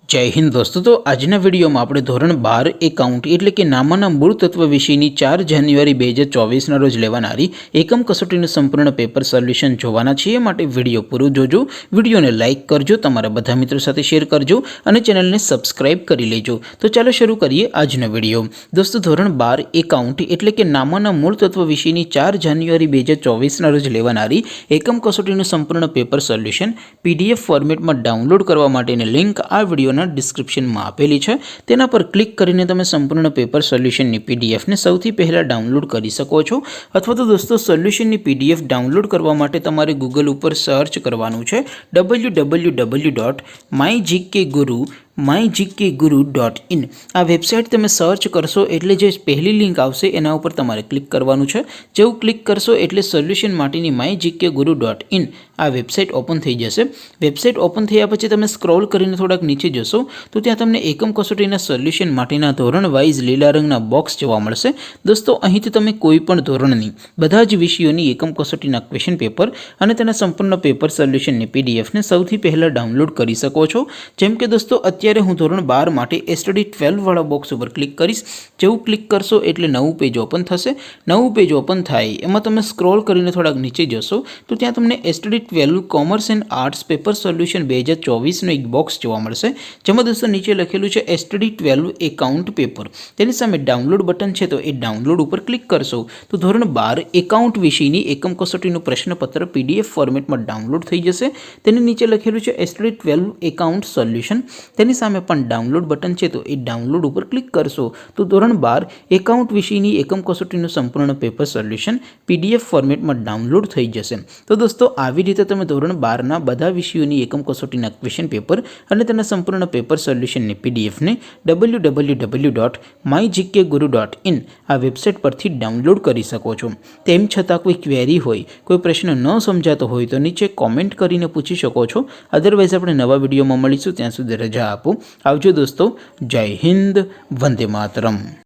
जय हिंद दोस्तों। तो आजना वीडियो में આપણે ધોરણ 12 એકાઉન્ટ એટલે કે નામાના મૂળ તત્વ વિષયની 4 જાન્યુઆરી 2024 ના રોજ લેવાનારી એકમ કસોટીનું સંપૂર્ણ પેપર સોલ્યુશન જોવાના છીએ। માટે વિડિયો પૂરો જોજો, વિડિયોને લાઈક કરજો, તમારા બધા મિત્રો સાથે શેર કરજો અને ચેનલને સબસ્ક્રાઇબ કરી લેજો। તો ચાલો શરૂ કરીએ આજનો વિડિયો। દોસ્તો ધોરણ 12 એકાઉન્ટ એટલે કે નામાના મૂળ તત્વ વિષયની 4 જાન્યુઆરી 2024 ના રોજ લેવાનારી એકમ કસોટીનું સંપૂર્ણ પેપર સોલ્યુશન PDF ફોર્મેટમાં ડાઉનલોડ કરવા માટેની લિંક આ વિડિયો डिस्क्रिप्शन में आपेली है। तेना पर क्लिक करीने तमे संपूर्ण पेपर सोल्यूशन नी PDF ने सौथी पहला डाउनलॉड करी सको छो। अथवा तो दोस्तों सोल्यूशन नी PDF डाउनलॉड करवा माटे तमारे गूगल पर सर्च करवानुं छे www.mygkguru.in। आ वेबसाइट तमे सर्च करशो एटले जे पहली लिंक आवशे एना उपर तमारे क्लिक करवानुं छे। जेवुं क्लिक करशो एटले सोल्यूशन माटेनी mygkguru.in आ वेबसाइट ओपन थई जशे। वेबसाइट ओपन थया पछी तमे स्क्रॉल करीने थोड़ाक नीचे जशो तो त्यां तमने एकम कसोटीना सोल्यूशन माटेना धोरण वाइज लीला रंगना बॉक्स जोवा मळशे। दोस्तों અહીંથી તમે કોઈ પણ ધોરણની બધા જ વિષયોની એકમ કસોટીના ક્વેશ્ચન પેપર અને તેના સંપૂર્ણ પેપર સોલ્યુશનની PDF ને સૌથી પહેલા ડાઉનલોડ કરી શકો છો। જેમ કે દોસ્તો અત્યારે હું ધોરણ 12 માટે STD 12 વાળા બોક્સ ઉપર ક્લિક કરીશ। જેવું ક્લિક કરશો એટલે નવું પેજ ઓપન થશે। નવું પેજ ઓપન થાય એમાં તમે સ્ક્રોલ કરીને થોડાક નીચે જશો તો ત્યાં તમને STD 12 commerce and arts paper solution 2024 નો એક બોક્સ જોવા મળશે। જેમાં दोस्तों नीचे लखेलू है STD 12 एकाउंट पेपर। तेनी सामे डाउनलॉड बटन है तो ये डाउनलॉड पर क्लिक करशो तो धोरण 12 एकाउंट विषयनी एकम कसोटीनुं प्रश्नपत्र PDF फॉर्मेट में डाउनलॉड थई जशे। तेनी नीचे लखेलू है STD 12 एकाउंट सोल्यूशन। तेनी सामे पण डाउनलॉड बटन है तो ये डाउनलॉड पर क्लिक करशो तो धोरण 12 एकाउंट विषयनी एकम कसोटीनुं संपूर्ण पेपर सोल्यूशन PDF फॉर्मेट में डाउनलॉड थई जशे। तो दोस्तों आवी रीते तमे धोरण 12 ना बधा विषयोनी एकम कसोटीना क्वेश्चन पेपर अने तेना संपूर्ण पेपर सोल्यूशन ने PDF ने www.mygkguru.in आ वेबसाइट पर थी डाउनलॉड करी सको छो। तेम छतां कोई क्वेरी होय, कोई प्रश्न न समजातो होय तो नीचे कॉमेंट करीने पूछी शको छो। अदरवाइज आपणे नवा विडियो में मळीशुं, त्यां सुधी रजा आपो। आवजो दोस्तों। जय हिंद, वंदे मातरम।